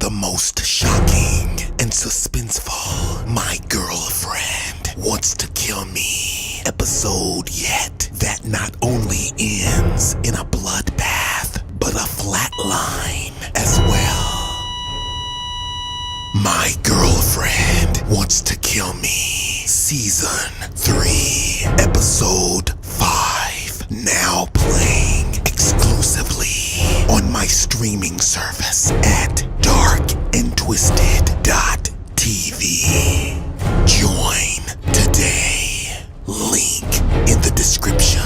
the most shocking and suspenseful My Girlfriend Wants to Kill Me episode yet that not only ends in a bloodbath, but a flatline as well. My Girlfriend Wants to Kill Me Season 3 Episode 5 now playing exclusively on my streaming service at darkandtwisted.tv. Join today. Link in the description.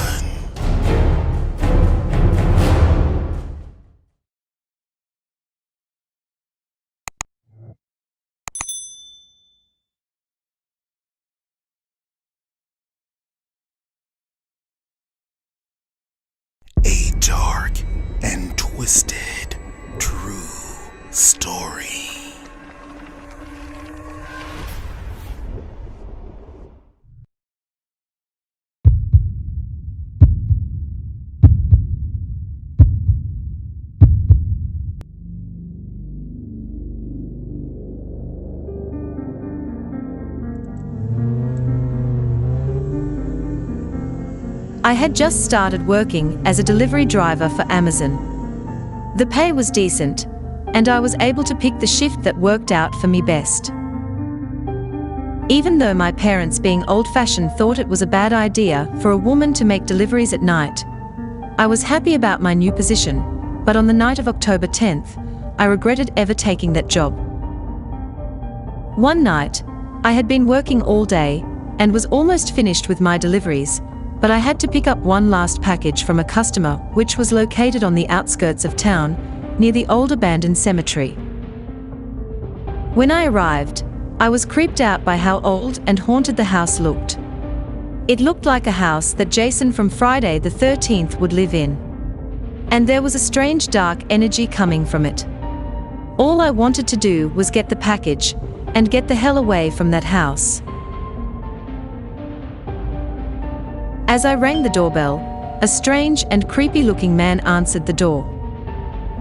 A dark and twisted true story. I had just started working as a delivery driver for Amazon. The pay was decent, and I was able to pick the shift that worked out for me best. Even though my parents, being old-fashioned, thought it was a bad idea for a woman to make deliveries at night, I was happy about my new position, but on the night of October 10th, I regretted ever taking that job. One night, I had been working all day and was almost finished with my deliveries, but I had to pick up one last package from a customer which was located on the outskirts of town, near the old abandoned cemetery. When I arrived, I was creeped out by how old and haunted the house looked. It looked like a house that Jason from Friday the 13th would live in. And there was a strange dark energy coming from it. All I wanted to do was get the package and get the hell away from that house. As I rang the doorbell, a strange and creepy-looking man answered the door.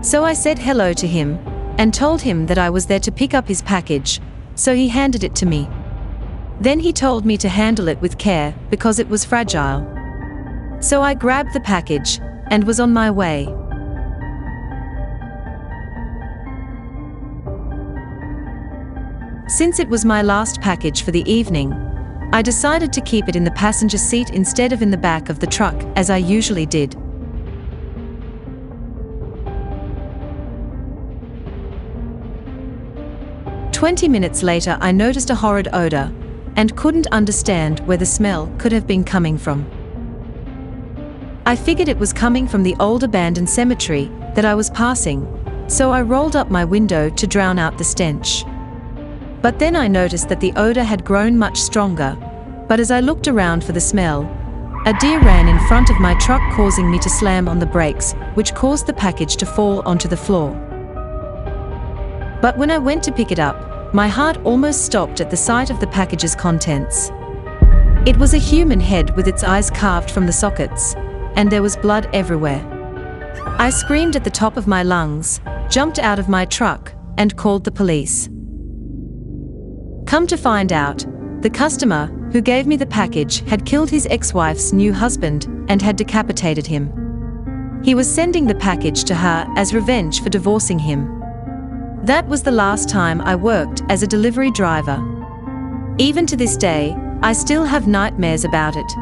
So I said hello to him and told him that I was there to pick up his package, so he handed it to me. Then he told me to handle it with care because it was fragile. So I grabbed the package and was on my way. Since it was my last package for the evening, I decided to keep it in the passenger seat instead of in the back of the truck, as I usually did. "20 minutes later, I noticed a horrid odor and couldn't understand where the smell could have been coming from. I figured it was coming from the old abandoned cemetery that I was passing, so I rolled up my window to drown out the stench. But then I noticed that the odor had grown much stronger, but as I looked around for the smell, a deer ran in front of my truck, causing me to slam on the brakes, which caused the package to fall onto the floor. But when I went to pick it up, my heart almost stopped at the sight of the package's contents. It was a human head with its eyes carved from the sockets, and there was blood everywhere. I screamed at the top of my lungs, jumped out of my truck, and called the police. Come to find out, the customer who gave me the package had killed his ex-wife's new husband and had decapitated him. He was sending the package to her as revenge for divorcing him. That was the last time I worked as a delivery driver. Even to this day, I still have nightmares about it."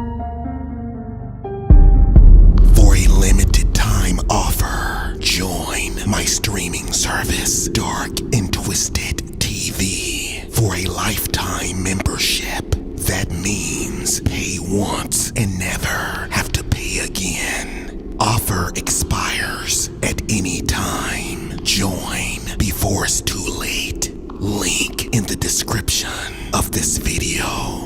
For a limited time offer, join my streaming service, Dark and Twisted TV. For a lifetime membership, that means pay once and never have to pay again. Offer expires at any time. Join before it's too late. Link in the description of this video.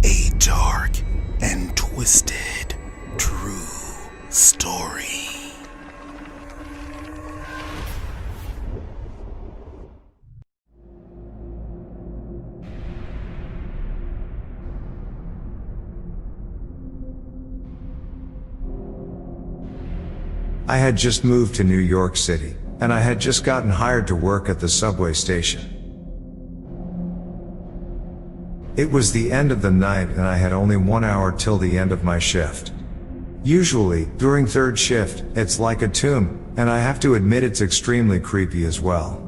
A dark and twisted true story. I had just moved to New York City, and I had just gotten hired to work at the subway station. It was the end of the night and I had only 1 hour till the end of my shift. Usually, during third shift, it's like a tomb, and I have to admit it's extremely creepy as well.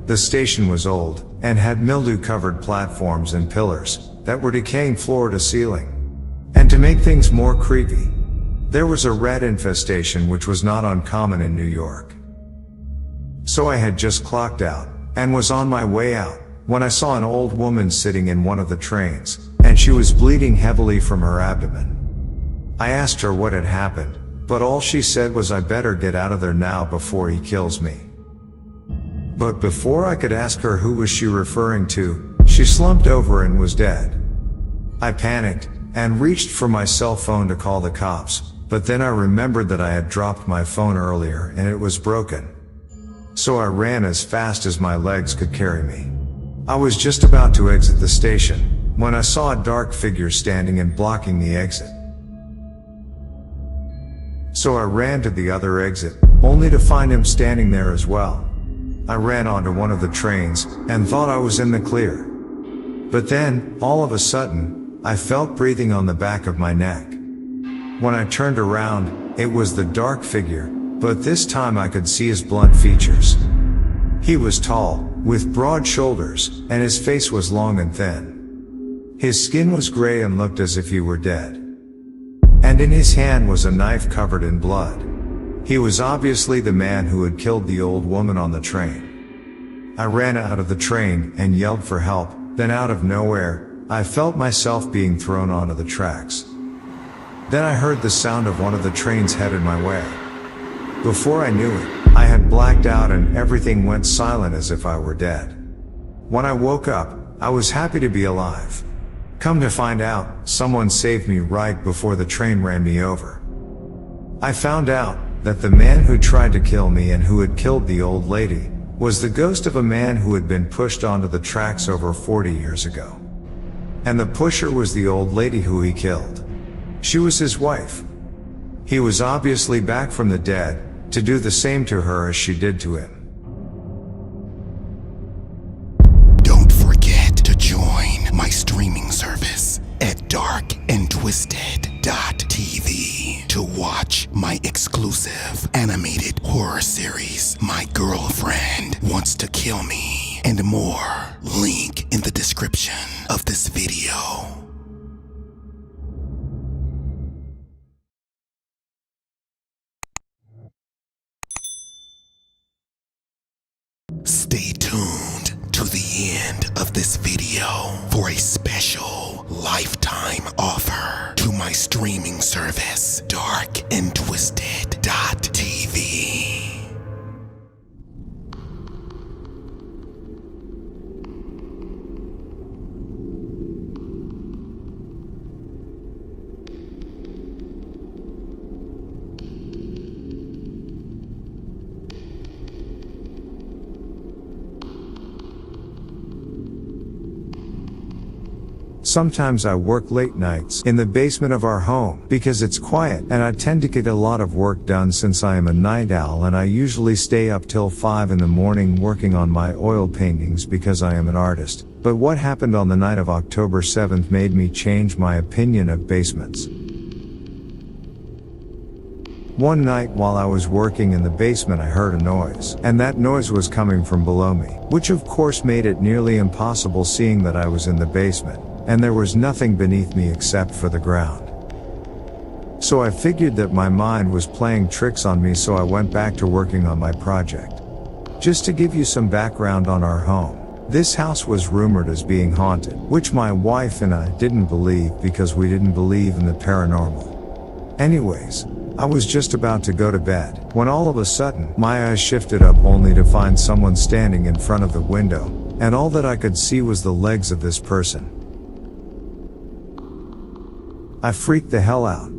The station was old, and had mildew-covered platforms and pillars that were decaying floor to ceiling. And to make things more creepy, there was a rat infestation which was not uncommon in New York. So I had just clocked out, and was on my way out, when I saw an old woman sitting in one of the trains, and she was bleeding heavily from her abdomen. I asked her what had happened, but all she said was I better get out of there now before he kills me. But before I could ask her who was she referring to, she slumped over and was dead. I panicked, and reached for my cell phone to call the cops, but then I remembered that I had dropped my phone earlier and it was broken. So I ran as fast as my legs could carry me. I was just about to exit the station, when I saw a dark figure standing and blocking the exit. So I ran to the other exit, only to find him standing there as well. I ran onto one of the trains, and thought I was in the clear. But then, all of a sudden, I felt breathing on the back of my neck. When I turned around, it was the dark figure, but this time I could see his blunt features. He was tall, with broad shoulders, and his face was long and thin. His skin was gray and looked as if he were dead. And in his hand was a knife covered in blood. He was obviously the man who had killed the old woman on the train. I ran out of the train and yelled for help, then out of nowhere, I felt myself being thrown onto the tracks. Then I heard the sound of one of the trains headed my way. Before I knew it, I had blacked out and everything went silent as if I were dead. When I woke up, I was happy to be alive. Come to find out, someone saved me right before the train ran me over. I found out that the man who tried to kill me and who had killed the old lady was the ghost of a man who had been pushed onto the tracks over 40 years ago. And the pusher was the old lady who he killed. She was his wife. He was obviously back from the dead to do the same to her as she did to him. Don't forget to join my streaming service at darkandtwisted.tv to watch my exclusive animated horror series, My Girlfriend Wants to Kill Me, and more. Link in the description of this video. Stay tuned to the end of this video for a special lifetime offer to my streaming service, darkandtwisted.tv. Sometimes I work late nights in the basement of our home because it's quiet and I tend to get a lot of work done since I am a night owl, and I usually stay up till 5 in the morning working on my oil paintings because I am an artist. But what happened on the night of October 7th made me change my opinion of basements. One night while I was working in the basement I heard a noise, and that noise was coming from below me, which of course made it nearly impossible seeing that I was in the basement, and there was nothing beneath me except for the ground. So I figured that my mind was playing tricks on me, so I went back to working on my project. Just to give you some background on our home, this house was rumored as being haunted, which my wife and I didn't believe because we didn't believe in the paranormal. Anyways, I was just about to go to bed, when all of a sudden, my eyes shifted up only to find someone standing in front of the window, and all that I could see was the legs of this person. I freaked the hell out.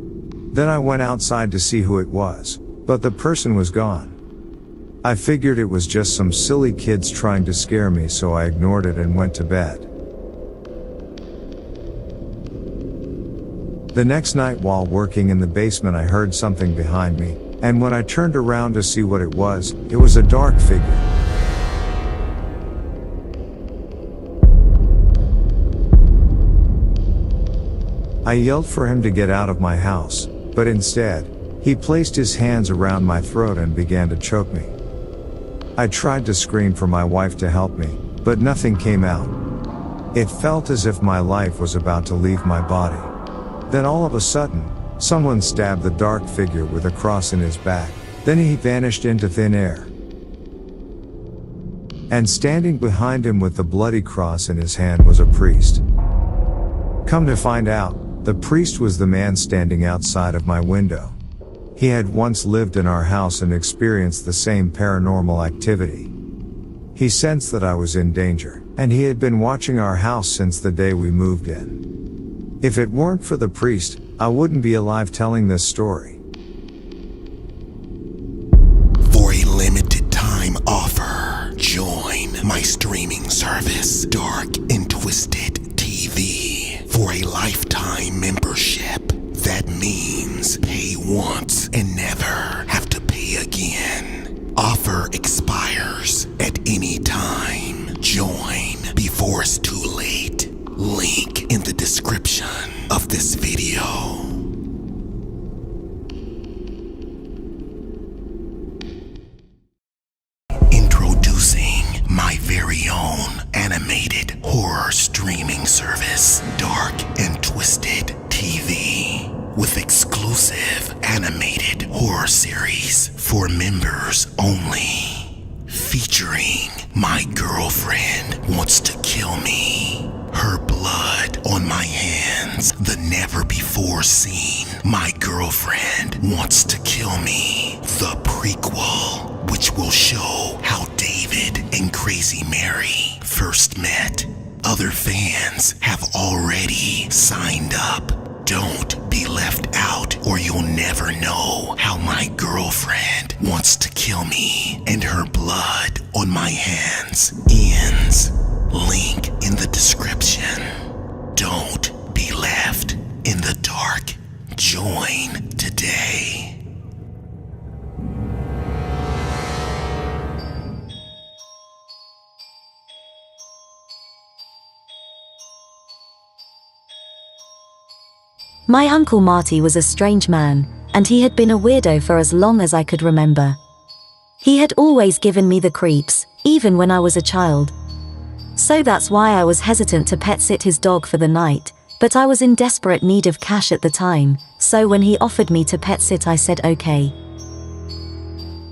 Then I went outside to see who it was, but the person was gone. I figured it was just some silly kids trying to scare me, so I ignored it and went to bed. The next night while working in the basement I heard something behind me, and when I turned around to see what it was a dark figure. I yelled for him to get out of my house, but instead, he placed his hands around my throat and began to choke me. I tried to scream for my wife to help me, but nothing came out. It felt as if my life was about to leave my body. Then all of a sudden, someone stabbed the dark figure with a cross in his back. Then he vanished into thin air. And standing behind him with the bloody cross in his hand was a priest. Come to find out, the priest was the man standing outside of my window. He had once lived in our house and experienced the same paranormal activity. He sensed that I was in danger, and he had been watching our house since the day we moved in. If it weren't for the priest, I wouldn't be alive telling this story. For a limited time offer, join my streaming service, Dark and Twisted TV, for a lifetime membership. That means pay once and never have to pay again. Offer expires at any time. Join before it's too late. Link in the description of this video. Introducing my very own animated horror streaming service, Dark and Twisted TV, with exclusive animated horror series for members only, featuring My Girlfriend Wants to Kill Me, Her Blood on My Hands, the never before seen My Girlfriend Wants to Kill Me, the prequel, which will show how David and Crazy Mary first met. Other fans have already signed up. Don't be left out, or you'll never know how My Girlfriend Wants to Kill Me and Her Blood on My Hands ends. Link in the description. Don't be left in the dark. Join today. My Uncle Marty was a strange man, and he had been a weirdo for as long as I could remember. He had always given me the creeps, even when I was a child. So that's why I was hesitant to pet sit his dog for the night, but I was in desperate need of cash at the time, so when he offered me to pet sit I said okay.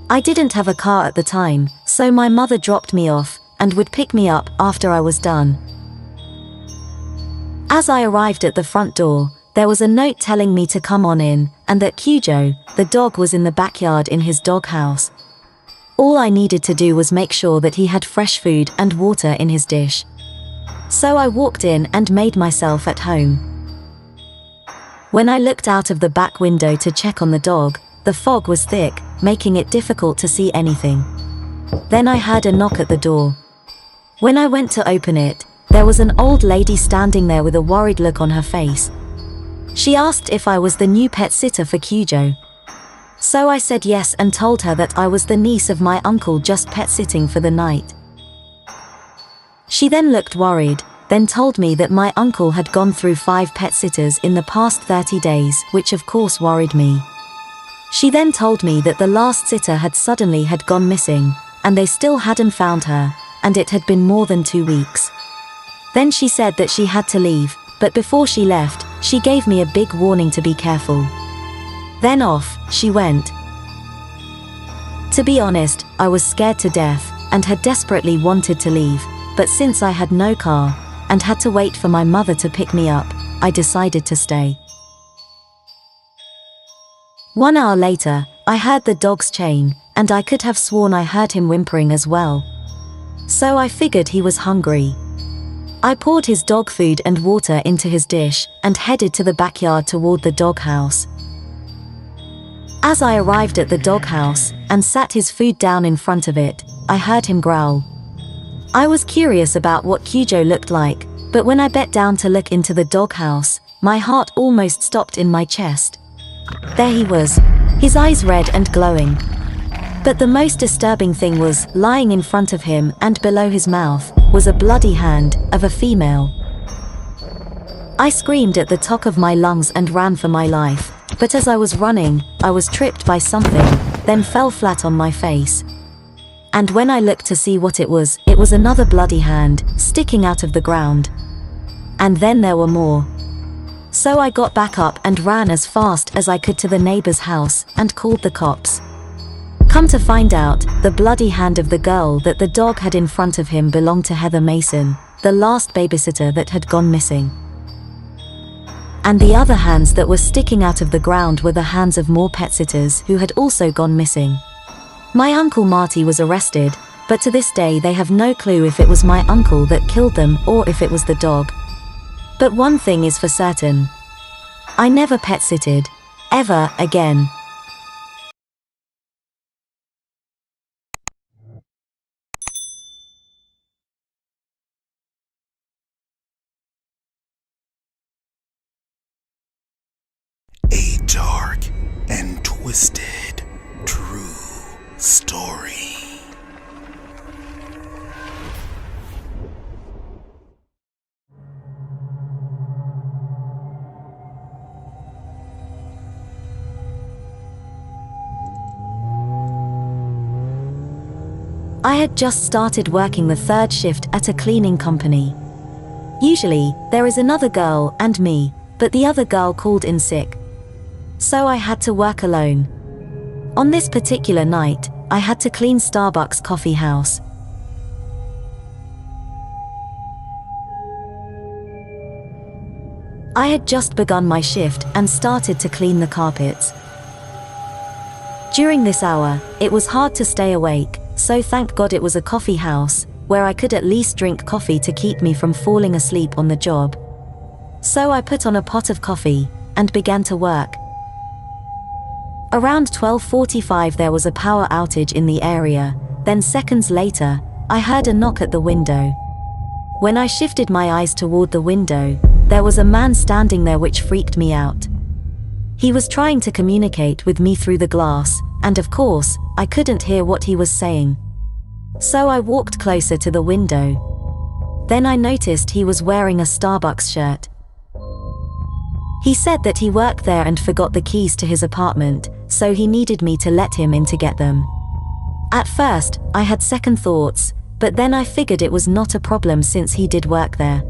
I didn't have a car at the time, so my mother dropped me off, and would pick me up after I was done. As I arrived at the front door, there was a note telling me to come on in, and that Cujo, the dog, was in the backyard in his doghouse. All I needed to do was make sure that he had fresh food and water in his dish. So I walked in and made myself at home. When I looked out of the back window to check on the dog, the fog was thick, making it difficult to see anything. Then I heard a knock at the door. When I went to open it, there was an old lady standing there with a worried look on her face. She asked if I was the new pet sitter for Cujo. So I said yes and told her that I was the niece of my uncle just pet sitting for the night. She then looked worried, then told me that my uncle had gone through 5 pet sitters in the past 30 days, which of course worried me. She then told me that the last sitter had suddenly gone missing, and they still hadn't found her, and it had been more than 2 weeks. Then she said that she had to leave, but before she left, she gave me a big warning to be careful. Then off she went. To be honest, I was scared to death, and had desperately wanted to leave, but since I had no car, and had to wait for my mother to pick me up, I decided to stay. 1 hour later, I heard the dog's chain, and I could have sworn I heard him whimpering as well. So I figured he was hungry. I poured his dog food and water into his dish, and headed to the backyard toward the doghouse. As I arrived at the doghouse, and sat his food down in front of it, I heard him growl. I was curious about what Cujo looked like, but when I bent down to look into the doghouse, my heart almost stopped in my chest. There he was. his eyes red and glowing. But the most disturbing thing was, lying in front of him and below his mouth, was a bloody hand of a female. I screamed at the top of my lungs and ran for my life, but as I was running, I was tripped by something, then fell flat on my face. And when I looked to see what it was another bloody hand, sticking out of the ground. And then there were more. So I got back up and ran as fast as I could to the neighbor's house and called the cops. Come to find out, the bloody hand of the girl that the dog had in front of him belonged to Heather Mason, the last babysitter that had gone missing. And the other hands that were sticking out of the ground were the hands of more pet sitters who had also gone missing. My Uncle Marty was arrested, but to this day they have no clue if it was my uncle that killed them or if it was the dog. But one thing is for certain. I never pet-sitted. Ever again. A dark and twisted true story. I had just started working the third shift at a cleaning company. Usually, there is another girl and me, but the other girl called in sick. So I had to work alone. On this particular night, I had to clean Starbucks coffee house. I had just begun my shift and started to clean the carpets. During this hour, it was hard to stay awake, so thank God it was a coffee house, where I could at least drink coffee to keep me from falling asleep on the job. So I put on a pot of coffee and began to work. Around 12:45 there was a power outage in the area, then seconds later, I heard a knock at the window. When I shifted my eyes toward the window, there was a man standing there which freaked me out. He was trying to communicate with me through the glass, and of course, I couldn't hear what he was saying. So I walked closer to the window. Then I noticed he was wearing a Starbucks shirt. He said that he worked there and forgot the keys to his apartment, so he needed me to let him in to get them. At first, I had second thoughts, but then I figured it was not a problem since he did work there.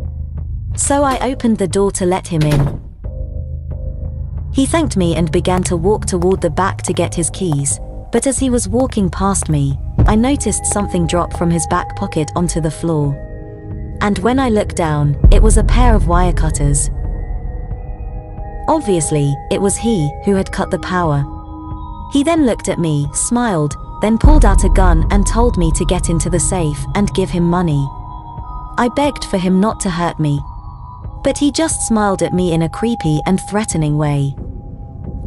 So I opened the door to let him in. He thanked me and began to walk toward the back to get his keys, but as he was walking past me, I noticed something drop from his back pocket onto the floor. And when I looked down, it was a pair of wire cutters. Obviously, it was he who had cut the power. He then looked at me, smiled, then pulled out a gun and told me to get into the safe and give him money. I begged for him not to hurt me. But he just smiled at me in a creepy and threatening way.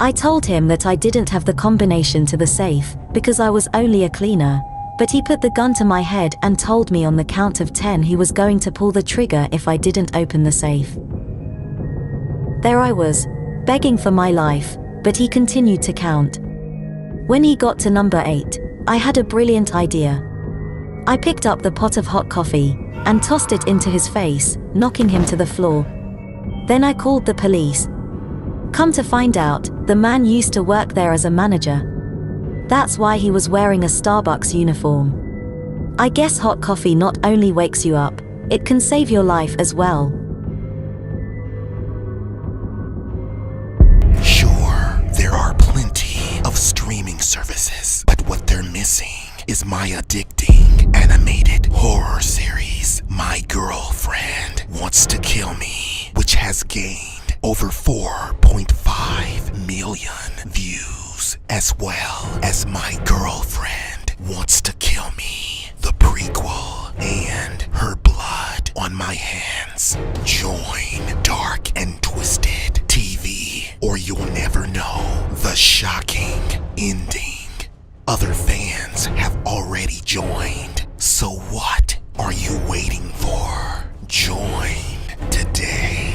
I told him that I didn't have the combination to the safe, because I was only a cleaner, but he put the gun to my head and told me on the count of 10 he was going to pull the trigger if I didn't open the safe. There I was, begging for my life, but he continued to count. When he got to number 8, I had a brilliant idea. I picked up the pot of hot coffee and tossed it into his face, knocking him to the floor. Then I called the police. Come to find out, the man used to work there as a manager. That's why he was wearing a Starbucks uniform. I guess hot coffee not only wakes you up, it can save your life as well. Sure, there are plenty of streaming services, but what they're missing is my addicting animated horror series, My Girlfriend Wants to Kill Me, which has gained over 4.5 million views, as well as My Girlfriend Wants to Kill Me, the prequel, and Her Blood on My Hands. Join Dark and Twisted TV, or you'll never know the shocking ending. Other fans have already joined, so what are you waiting for? Join today.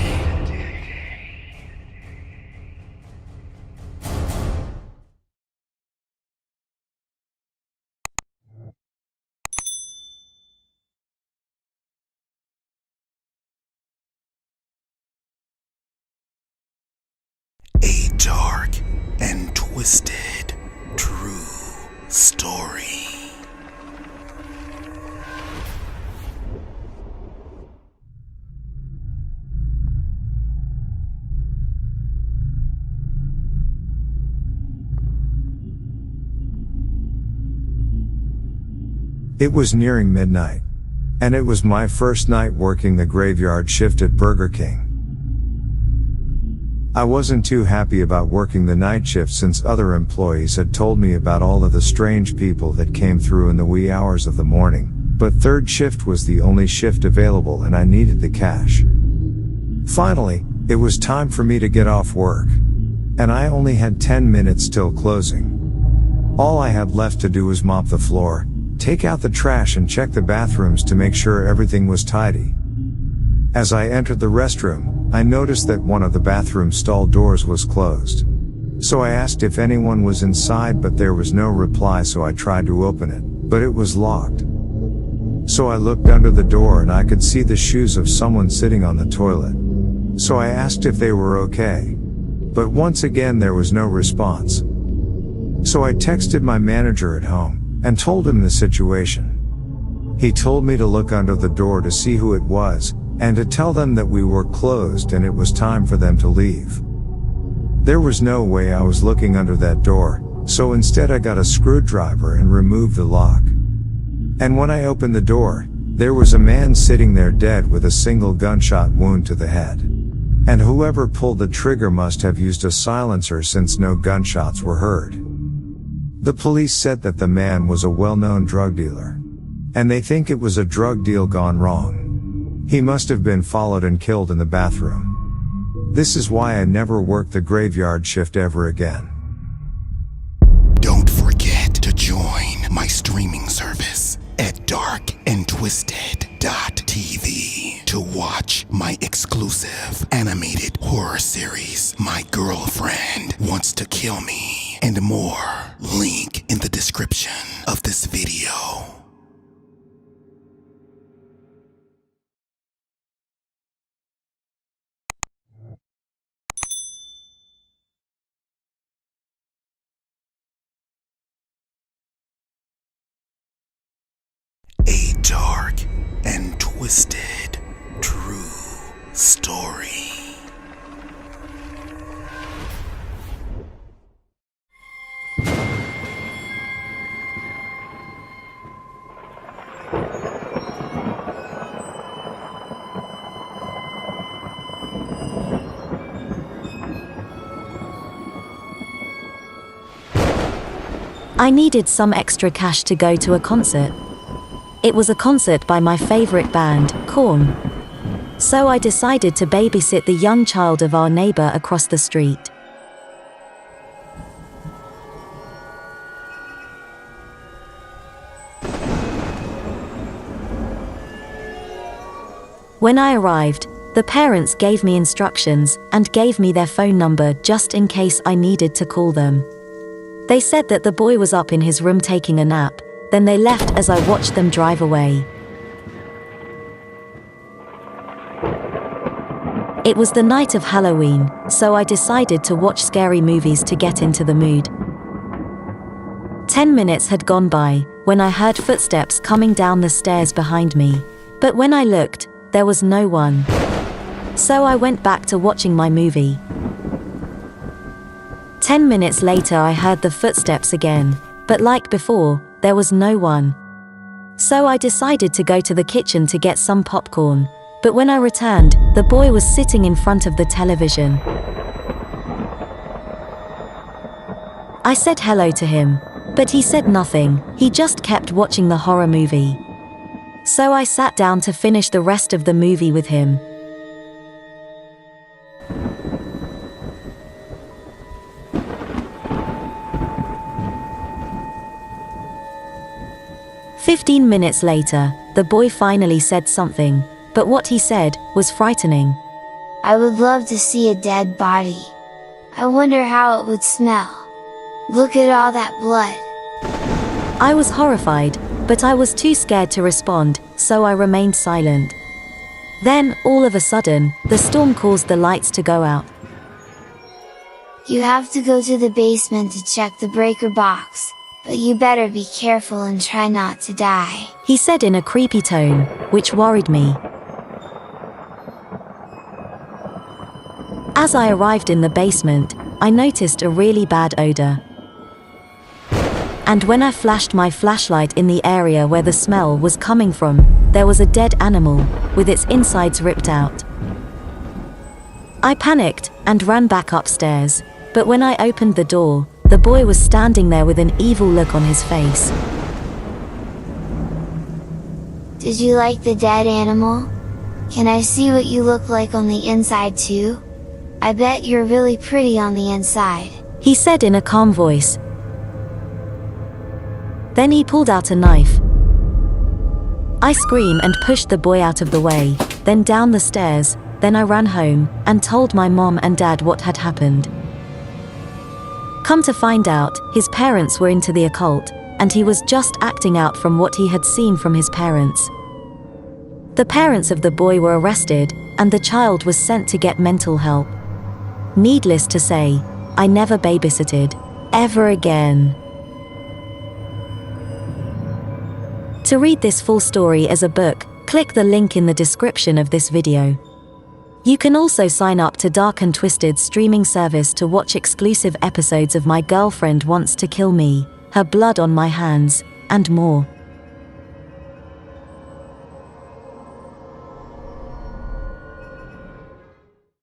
dark and twisted true story. It was nearing midnight, and it was my first night working the graveyard shift at Burger King. I wasn't too happy about working the night shift since other employees had told me about all of the strange people that came through in the wee hours of the morning, but third shift was the only shift available and I needed the cash. Finally, it was time for me to get off work, and I only had 10 minutes till closing. All I had left to do was mop the floor, take out the trash and check the bathrooms to make sure everything was tidy. As I entered the restroom, I noticed that one of the bathroom stall doors was closed. So I asked if anyone was inside, but there was no reply, so I tried to open it, but it was locked. So I looked under the door and I could see the shoes of someone sitting on the toilet. So I asked if they were okay. But once again there was no response. So I texted my manager at home and told him the situation. He told me to look under the door to see who it was, and to tell them that we were closed and it was time for them to leave. There was no way I was looking under that door, so instead I got a screwdriver and removed the lock. And when I opened the door, there was a man sitting there dead with a single gunshot wound to the head. And whoever pulled the trigger must have used a silencer since no gunshots were heard. The police said that the man was a well-known drug dealer, and they think it was a drug deal gone wrong. He must have been followed and killed in the bathroom. This is why I never worked the graveyard shift ever again. Don't forget to join my streaming service at darkandtwisted.tv to watch my exclusive animated horror series, My Girlfriend Wants to Kill Me, and more. Link in the description of this video. A dark and twisted true story. I needed some extra cash to go to a concert. It was a concert by my favorite band, Korn. So I decided to babysit the young child of our neighbor across the street. When I arrived, the parents gave me instructions and gave me their phone number just in case I needed to call them. They said that the boy was up in his room taking a nap, then they left as I watched them drive away. It was the night of Halloween, so I decided to watch scary movies to get into the mood. 10 minutes had gone by when I heard footsteps coming down the stairs behind me, but when I looked, there was no one. So I went back to watching my movie. 10 minutes later I heard the footsteps again, but like before, there was no one. So I decided to go to the kitchen to get some popcorn, but when I returned, the boy was sitting in front of the television. I said hello to him, but he said nothing, he just kept watching the horror movie. So I sat down to finish the rest of the movie with him. "15 minutes later, the boy finally said something, but what he said was frightening. I would love to see a dead body. I wonder how it would smell. Look at all that blood." I was horrified, but I was too scared to respond, so I remained silent. Then, all of a sudden, the storm caused the lights to go out. You have to go to the basement to check the breaker box, but you better be careful and try not to die," he said in a creepy tone, which worried me. As I arrived in the basement, I noticed a really bad odor. And when I flashed my flashlight in the area where the smell was coming from, there was a dead animal, with its insides ripped out. I panicked and ran back upstairs, but when I opened the door, the boy was standing there with an evil look on his face. "Did you like the dead animal? Can I see what you look like on the inside too? I bet you're really pretty on the inside," he said in a calm voice. Then he pulled out a knife. I screamed and pushed the boy out of the way, then down the stairs, then I ran home and told my mom and dad what had happened. Come to find out, his parents were into the occult, and he was just acting out from what he had seen from his parents. The parents of the boy were arrested, and the child was sent to get mental help. Needless to say, I never babysitted, ever again. To read this full story as a book, click the link in the description of this video. You can also sign up to Dark and Twisted streaming service to watch exclusive episodes of My Girlfriend Wants to Kill Me, Her Blood on My Hands, and more.